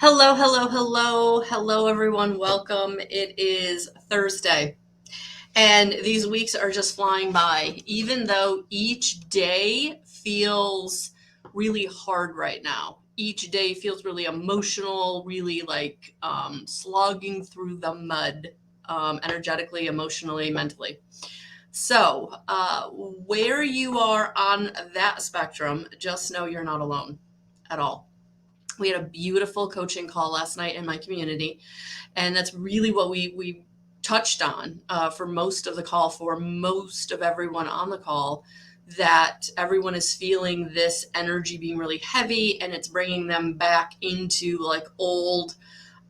Hello, hello, hello, hello, everyone. Welcome. It is Thursday, and these weeks are just flying by, even though each day feels really hard right now. Each day feels really emotional, really like slogging through the mud, energetically, emotionally, mentally. Where you are on that spectrum, just know you're not alone at all. We had a beautiful coaching call last night in my community, and that's really what we touched on for most of the call, for most of everyone on the call, that everyone is feeling this energy being really heavy, and it's bringing them back into like old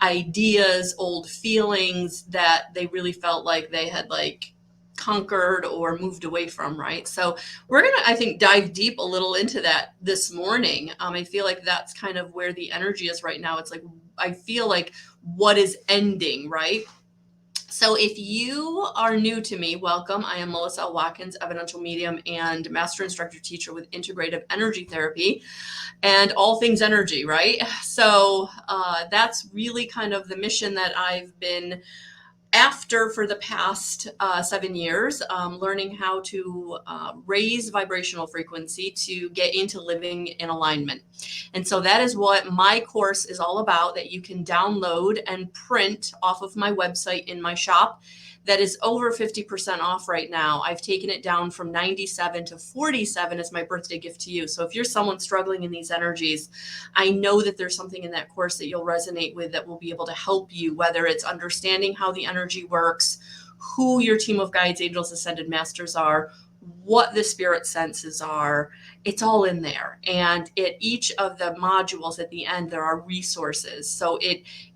ideas, old feelings that they really felt like they had like conquered or moved away from, right? So we're gonna, I think, dive deep a little into that this morning. I feel like that's kind of where the energy is right now. It's like I feel like what is ending, right? So if you are new to me, welcome. I am Melissa Watkins, evidential medium and master instructor teacher with integrative energy therapy and all things energy, right? That's really kind of the mission that I've been after for the past 7 years, learning how to raise vibrational frequency to get into living in alignment. And so that is what my course is all about, that you can download and print off of my website in my shop. That is over 50% off right now. I've taken it down from 97 to 47 as my birthday gift to you. So if you're someone struggling in these energies, I know that there's something in that course that you'll resonate with that will be able to help you, whether it's understanding how the energy works, who your team of guides, angels, ascended masters are, what the spirit senses are. It's all in there. And at each of the modules at the end, there are resources. So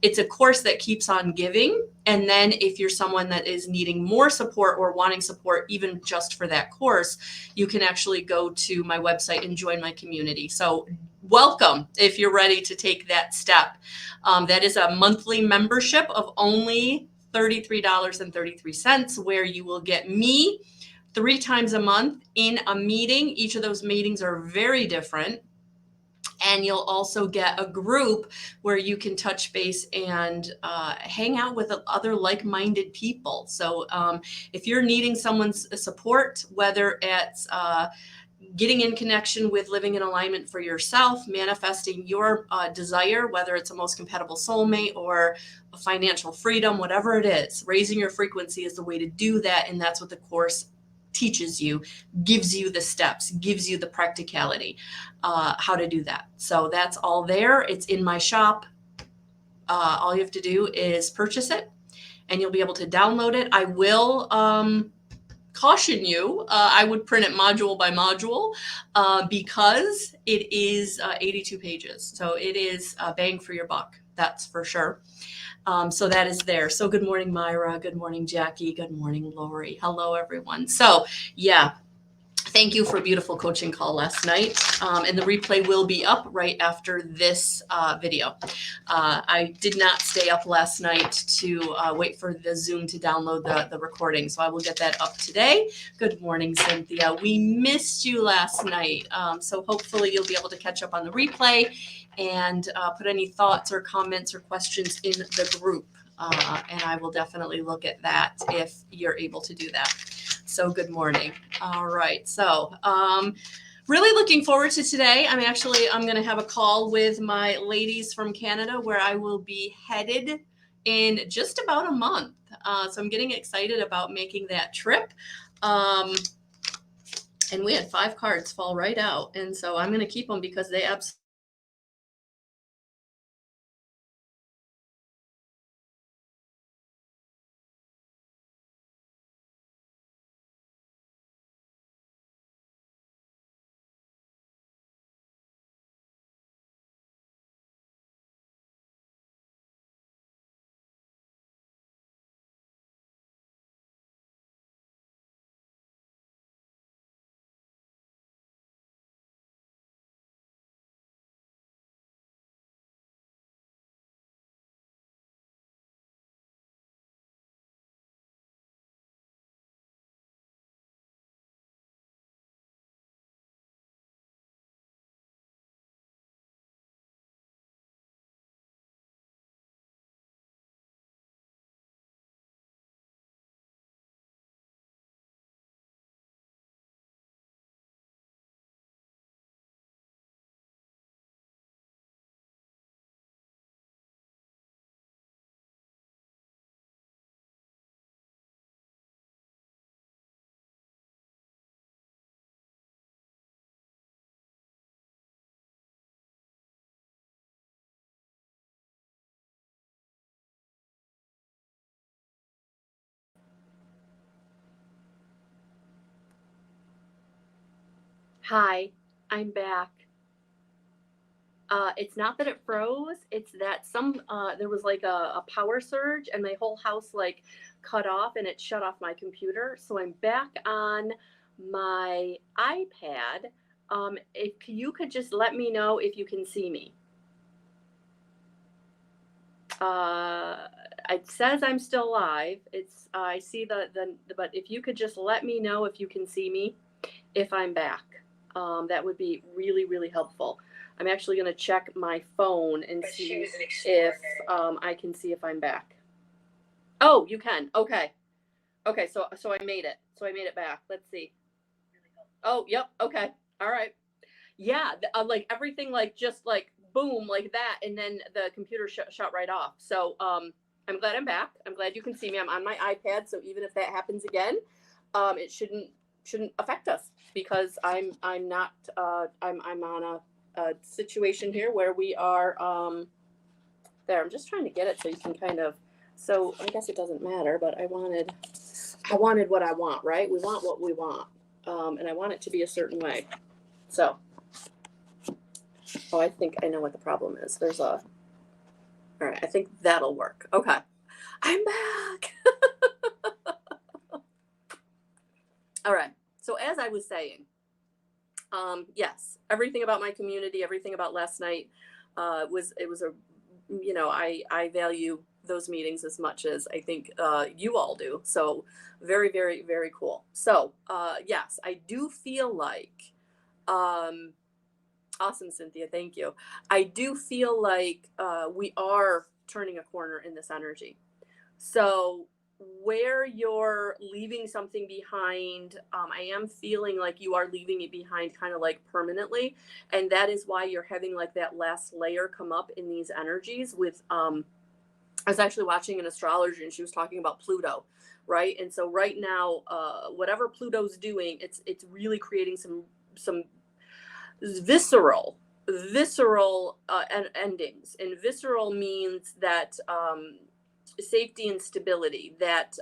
it's a course that keeps on giving. And then if you're someone that is needing more support or wanting support, even just for that course, you can actually go to my website and join my community. So welcome if you're ready to take that step. That is a monthly membership of only $33.33, where you will get me 3 times a month in a meeting. Each of those meetings are very different. And you'll also get a group where you can touch base and hang out with other like-minded people. So if you're needing someone's support, whether it's getting in connection with living in alignment for yourself, manifesting your desire, whether it's a most compatible soulmate or a financial freedom, whatever it is, raising your frequency is the way to do that. And that's what the course teaches you, gives you the steps, gives you the practicality, how to do that. So that's all there. It's in my shop. All you have to do is purchase it and you'll be able to download it. I will caution you, I would print it module by module because it is 82 pages. So it is bang for your buck. That's for sure. So that is there. So good morning, Myra. Good morning, Jackie. Good morning, Lori. Hello, everyone. So yeah, thank you for a beautiful coaching call last night. And the replay will be up right after this video. I did not stay up last night to wait for the Zoom to download the recording. So I will get that up today. Good morning, Cynthia. We missed you last night. So hopefully you'll be able to catch up on the replay and put any thoughts or comments or questions in the group. And I will definitely look at that if you're able to do that. So good morning. All right. Really looking forward to today. I'm going to have a call with my ladies from Canada where I will be headed in just about a month. So I'm getting excited about making that trip. And we had 5 cards fall right out. And so I'm going to keep them because they absolutely Hi, I'm back. It's not that it froze, it's that there was like a power surge and my whole house like cut off and it shut off my computer. So I'm back on my iPad. If you could just let me know if you can see me. Uh, it says I'm still live. I see but if you could just let me know if you can see me, if I'm back. That would be really, really helpful. I'm actually going to check my phone and see if I can see if I'm back. Oh, you can. Okay. Okay. So I made it. So I made it back. Let's see. Oh, yep. Okay. All right. Yeah. Like everything, like just like boom, like that, and then the computer shut right off. So I'm glad I'm back. I'm glad you can see me. I'm on my iPad, so even if that happens again, it shouldn't affect us because I'm not I'm on a situation here where we are there. I'm just trying to get it so you can kind of, so I guess it doesn't matter, but I wanted what I want, right? We want what we want, and I want it to be a certain way. So I think I know what the problem is. All right, I think that'll work. Okay, I'm back. All right, so as I was saying, yes, everything about my community, everything about last night was a, I value those meetings as much as I think you all do. So very, very, very cool. So yes, I do feel like, awesome, Cynthia, thank you. I do feel like we are turning a corner in this energy. So where you're leaving something behind, I am feeling like you are leaving it behind kind of like permanently. And that is why you're having like that last layer come up in these energies with, I was actually watching an astrologer and she was talking about Pluto, right? And so right now, whatever Pluto's doing, it's really creating some visceral endings. And visceral means that safety and stability, that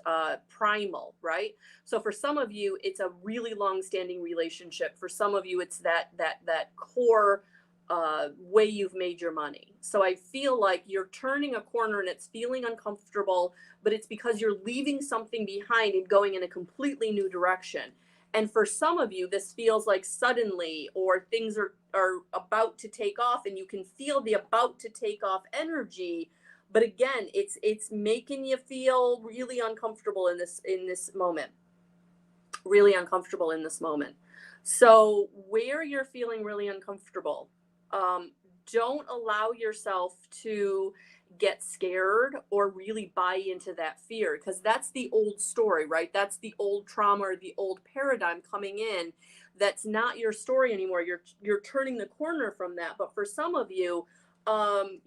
primal, right? So for some of you it's a really long-standing relationship. For some of you it's that core way you've made your money. So I feel like you're turning a corner and it's feeling uncomfortable, but it's because you're leaving something behind and going in a completely new direction. And for some of you, this feels like suddenly, or things are about to take off, and you can feel the about to take off energy. But again, it's making you feel really uncomfortable in this moment. Really uncomfortable in this moment. So where you're feeling really uncomfortable, don't allow yourself to get scared or really buy into that fear, because that's the old story, right? That's the old trauma or the old paradigm coming in. That's not your story anymore. You're turning the corner from that. But for some of you, when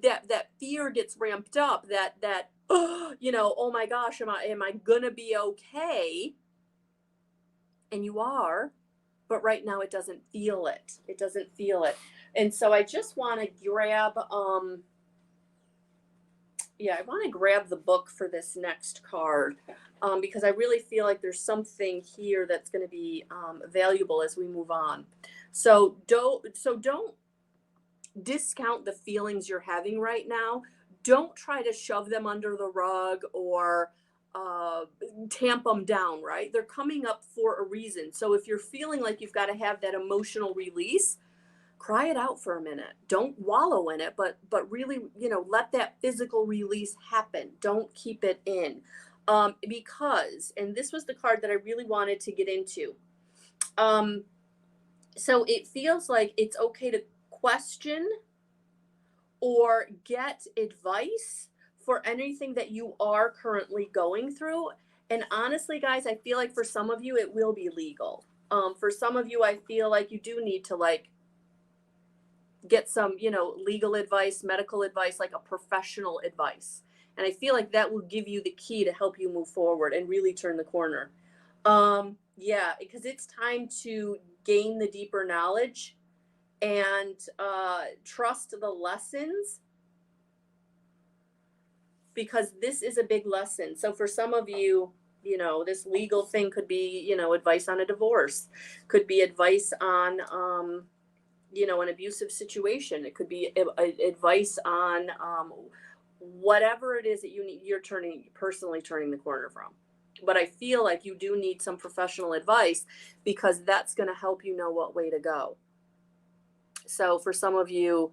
that fear gets ramped up, that oh my gosh, am I gonna be okay? And you are, but right now it doesn't feel it. It doesn't feel it. And so I just want to grab I want to grab the book for this next card, because I really feel like there's something here that's going to be valuable as we move on. So don't discount the feelings you're having right now. Don't try to shove them under the rug or tamp them down, right? They're coming up for a reason. So if you're feeling like you've got to have that emotional release, cry it out for a minute. Don't wallow in it, but really, let that physical release happen. Don't keep it in. Because, and this was the card that I really wanted to get into. So it feels like it's okay to question or get advice for anything that you are currently going through. And honestly, guys, I feel like for some of you, it will be legal. For some of you, I feel like you do need to like get some, legal advice, medical advice, like a professional advice. And I feel like that will give you the key to help you move forward and really turn the corner. Yeah, because it's time to gain the deeper knowledge and trust the lessons, because this is a big lesson. So for some of you, this legal thing could be, advice on a divorce, could be advice on, an abusive situation. It could be advice on whatever it is that you need, you're personally turning the corner from. But I feel like you do need some professional advice because that's going to help you know what way to go. So for some of you,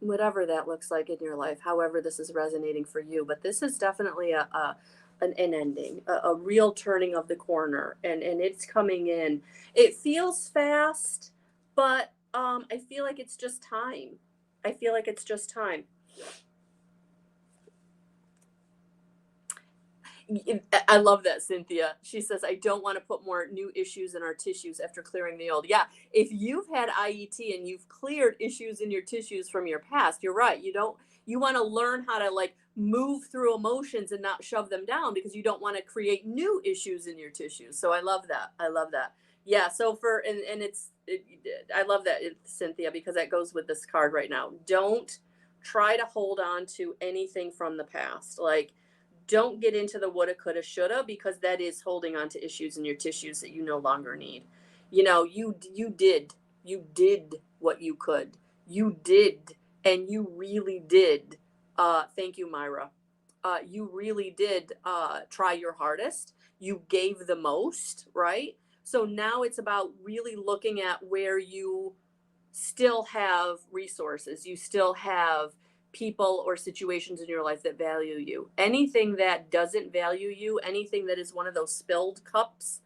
whatever that looks like in your life, however this is resonating for you, but this is definitely an ending, a real turning of the corner, and it's coming in. It feels fast, but I feel like it's just time. I feel like it's just time. I love that, Cynthia. She says, I don't want to put more new issues in our tissues after clearing the old. Yeah, if you've had IET and you've cleared issues in your tissues from your past, you're right. You want to learn how to like move through emotions and not shove them down because you don't want to create new issues in your tissues. So I love that. I love that. Yeah. So I love that, Cynthia, because that goes with this card right now. Don't try to hold on to anything from the past. Like, don't get into the woulda, coulda, shoulda, because that is holding on to issues in your tissues that you no longer need. You did what you could. You did, and you really did. Thank you, Myra. You really did try your hardest. You gave the most, right? So now it's about really looking at where you still have resources. You still have people or situations in your life that value you. Anything that doesn't value you, anything that is one of those spilled cups,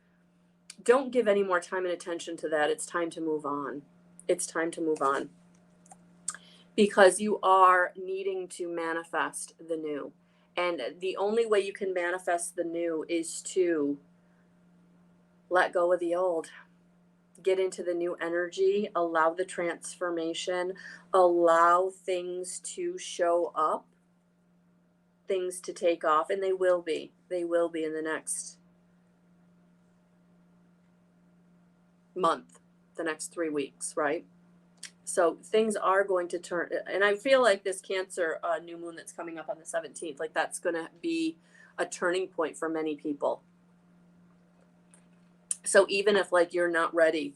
don't give any more time and attention to that. It's time to move on. It's time to move on. Because you are needing to manifest the new. And the only way you can manifest the new is to let go of the old. Get into the new energy, allow the transformation, allow things to show up, things to take off, and they will be in the next month, the next 3 weeks, right? So things are going to turn, and I feel like this Cancer new moon that's coming up on the 17th, like that's going to be a turning point for many people. So even if like you're not ready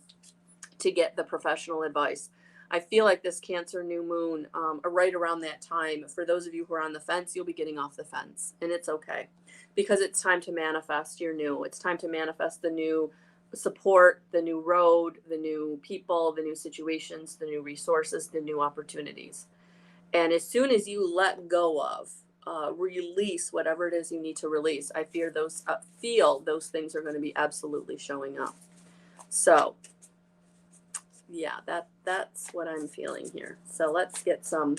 to get the professional advice, I feel like this Cancer new moon, right around that time, for those of you who are on the fence, you'll be getting off the fence, and it's okay, because it's time to manifest your new. It's time to manifest the new support, the new road, the new people, the new situations, the new resources, the new opportunities. And as soon as you let go of, release whatever it is you need to release, I feel those things are going to be absolutely showing up. So yeah, that's what I'm feeling here. So let's get some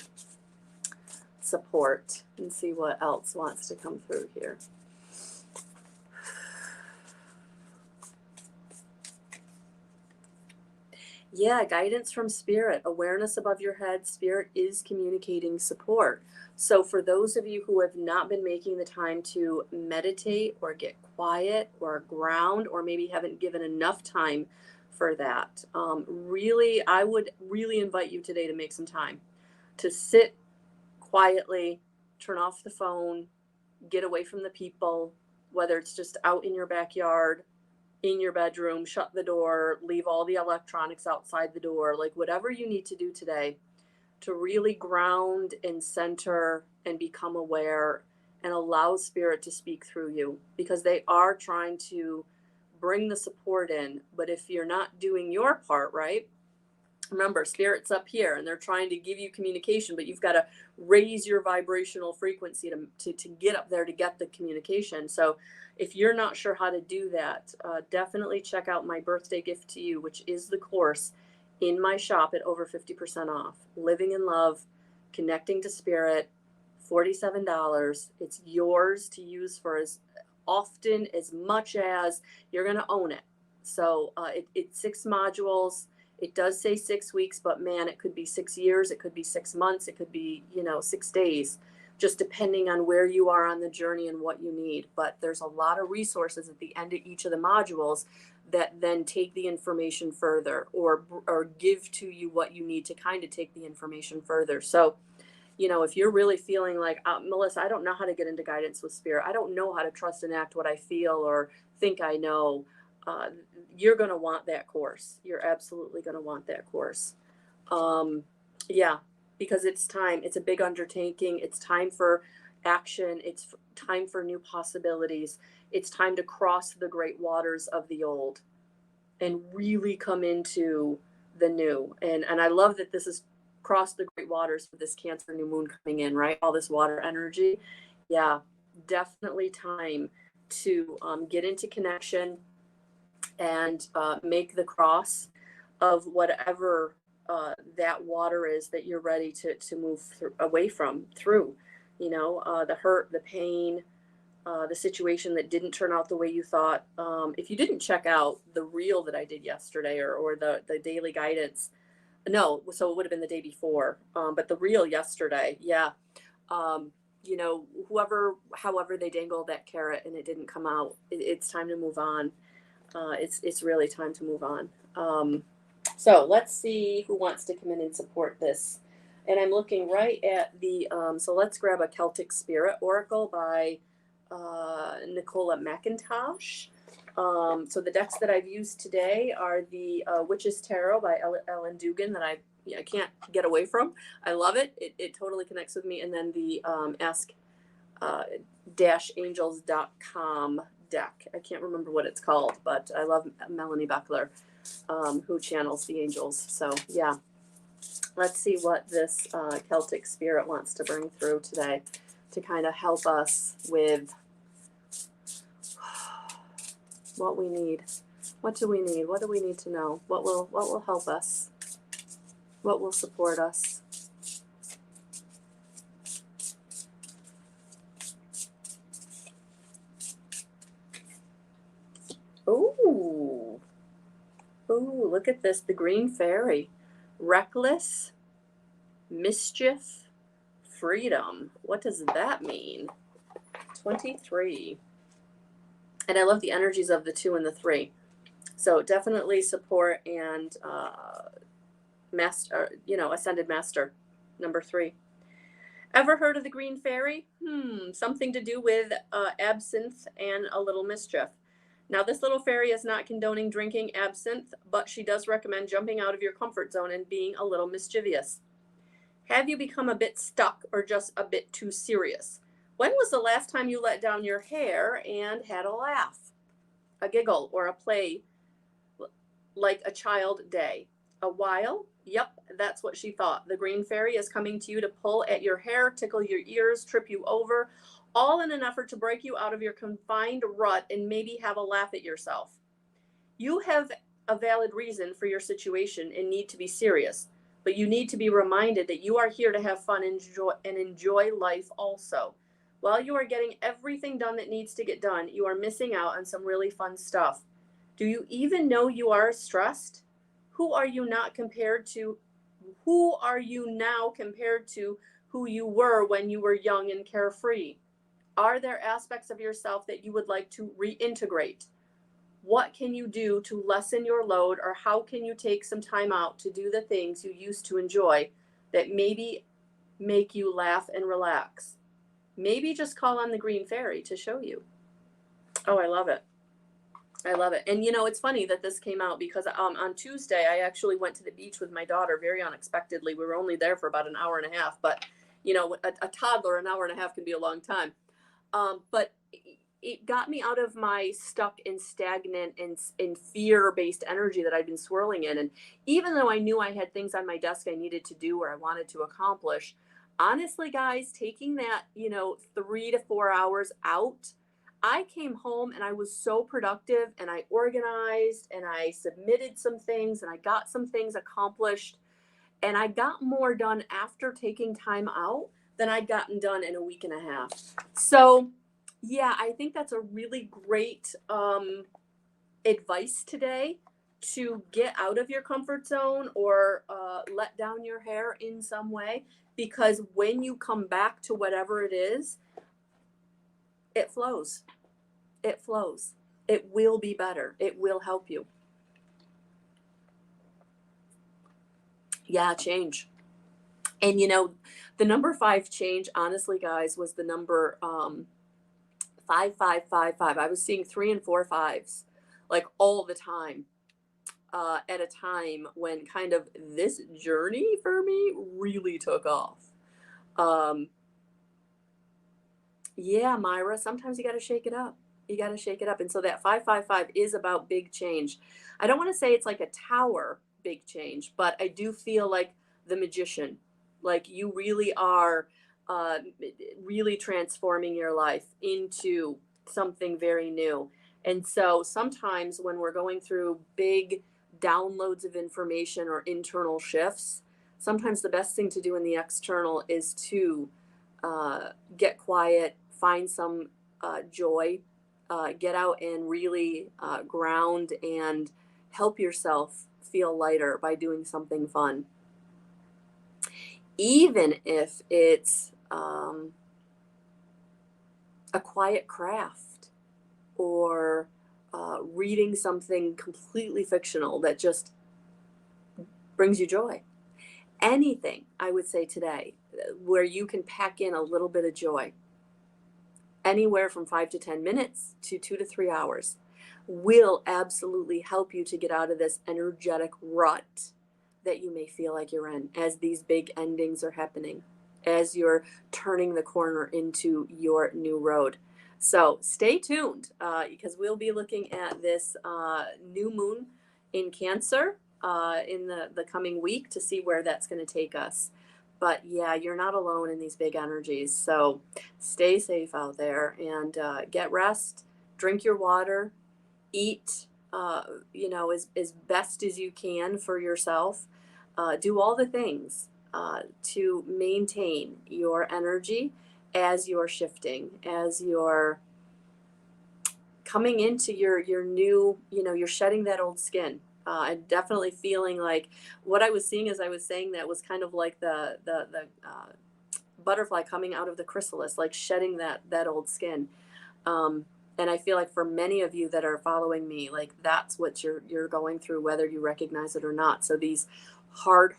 support and see what else wants to come through here. Yeah, guidance from spirit, awareness above your head. Spirit is communicating support. So for those of you who have not been making the time to meditate or get quiet or ground, or maybe haven't given enough time for that, really, I would really invite you today to make some time to sit quietly, turn off the phone, get away from the people, whether it's just out in your backyard, in your bedroom, shut the door, leave all the electronics outside the door, like whatever you need to do today to really ground and center and become aware and allow spirit to speak through you, because they are trying to bring the support in. But if you're not doing your part, right? Remember, spirit's up here and they're trying to give you communication, but you've got to raise your vibrational frequency to get up there to get the communication. So if you're not sure how to do that, definitely check out my birthday gift to you, which is the course in my shop at over 50% off. Living in Love, Connecting to Spirit, $47. It's yours to use for as often, as much as you're going to own it. So it's 6 modules. It does say 6 weeks, but man, it could be 6 years. It could be 6 months. It could be, 6 days, just depending on where you are on the journey and what you need. But there's a lot of resources at the end of each of the modules that then take the information further, or give to you what you need to kind of take the information further. So if you're really feeling like, Melissa, I don't know how to get into guidance with spirit. I don't know how to trust and act what I feel or think I know. You're going to want that course. You're absolutely going to want that course. Yeah, because it's time. It's a big undertaking. It's time for action. It's time for new possibilities. It's time to cross the great waters of the old and really come into the new. And I love that this is cross the great waters for this Cancer new moon coming in, right? All this water energy. Yeah, definitely time to get into connection and make the cross of whatever that water is that you're ready to move away from, through, the hurt, the pain, the situation that didn't turn out the way you thought. If you didn't check out the reel that I did yesterday, or the daily guidance, no, so it would have been the day before, but the reel yesterday, yeah. However they dangled that carrot and it didn't come out, it's time to move on. It's really time to move on. So let's see who wants to come in and support this. And I'm looking right at the, so let's grab a Celtic Spirit Oracle by Nicola McIntosh. So the decks that I've used today are the Witch's Tarot by Ellen Dugan that I can't get away from. I love it. It totally connects with me. And then the ask-angels.com deck. I can't remember what it's called, but I love Melanie Beckler, who channels the angels. So yeah, let's see what this Celtic Spirit wants to bring through today to kind of help us with what we need. What do we need? What do we need to know? What will help us? What will support us? Ooh, look at this. The Green Fairy. Reckless, mischief, freedom. What does that mean? 23. And I love the energies of the 2 and the 3. So definitely support and ascended master, number 3. Ever heard of the Green Fairy? Something to do with absinthe and a little mischief. Now, this little fairy is not condoning drinking absinthe, but she does recommend jumping out of your comfort zone and being a little mischievous. Have you become a bit stuck or just a bit too serious? When was the last time you let down your hair and had a laugh, a giggle, or a play like a child day? A while? Yep, that's what she thought. The Green Fairy is coming to you to pull at your hair, tickle your ears, trip you over, all in an effort to break you out of your confined rut and maybe have a laugh at yourself. You have a valid reason for your situation and need to be serious, but you need to be reminded that you are here to have fun and enjoy life also. While you are getting everything done that needs to get done, you are missing out on some really fun stuff. Do you even know you are stressed? Who are you now compared to who you were when you were young and carefree? Are there aspects of yourself that you would like to reintegrate? What can you do to lessen your load, or how can you take some time out to do the things you used to enjoy that maybe make you laugh and relax? Maybe just call on the Green Fairy to show you. Oh, I love it. I love it. And it's funny that this came out because on Tuesday, I actually went to the beach with my daughter very unexpectedly. We were only there for about an hour and a half, but a toddler, an hour and a half can be a long time. But it got me out of my stuck and stagnant and fear-based energy that I'd been swirling in. And even though I knew I had things on my desk I needed to do or I wanted to accomplish, honestly, guys, taking that, 3 to 4 hours out, I came home and I was so productive, and I organized and I submitted some things and I got some things accomplished, and I got more done after taking time out than I'd gotten done in a week and a half. So yeah, I think that's a really great advice today, to get out of your comfort zone or let down your hair in some way, because when you come back to whatever it is, it flows. It flows. It will be better. It will help you. Yeah, change. And you know, the number 5 change, honestly, guys, was the number 5555. I was seeing 3 and 4 fives like all the time, at a time when kind of this journey for me really took off. Um, yeah, Myra, sometimes you got to shake it up. You got to shake it up. And so that 555 is about big change. I don't want to say it's like a tower big change, but I do feel like the magician, like you really are uh, really transforming your life into something very new. And so sometimes when we're going through big downloads of information or internal shifts, sometimes the best thing to do in the external is to get quiet, find some joy, get out and really ground and help yourself feel lighter by doing something fun. Even if it's a quiet craft or reading something completely fictional that just brings you joy. Anything, I would say today, where you can pack in a little bit of joy, anywhere from 5 to 10 minutes to 2 to 3 hours, will absolutely help you to get out of this energetic rut that you may feel like you're in as these big endings are happening, as you're turning the corner into your new road. So stay tuned because we'll be looking at this new moon in Cancer in the coming week to see where that's going to take us. But yeah, you're not alone in these big energies. So stay safe out there and get rest, drink your water, eat, as best as you can for yourself. Do all the things to maintain your energy as you're shifting, as you're coming into your new, you're shedding that old skin. And definitely feeling like what I was seeing as I was saying that was kind of like the butterfly coming out of the chrysalis, like shedding that old skin. And I feel like for many of you that are following me, like that's what you're going through, whether you recognize it or not. So these hard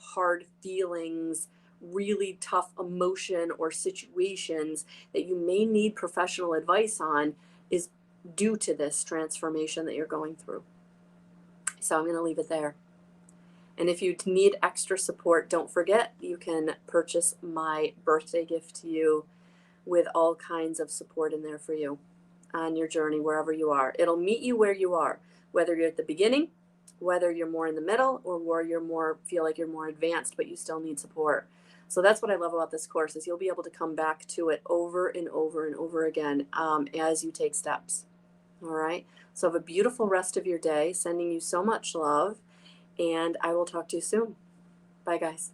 feelings, really tough emotion or situations that you may need professional advice on is due to this transformation that you're going through. So I'm going to leave it there. And if you need extra support, don't forget you can purchase my birthday gift to you with all kinds of support in there for you on your journey, wherever you are. It'll meet you where you are, whether you're at the beginning, whether you're more in the middle, or where you're more feel like you're more advanced, but you still need support. So that's what I love about this course is you'll be able to come back to it over and over and over again as you take steps. All right. So have a beautiful rest of your day. Sending you so much love, and I will talk to you soon. Bye, guys.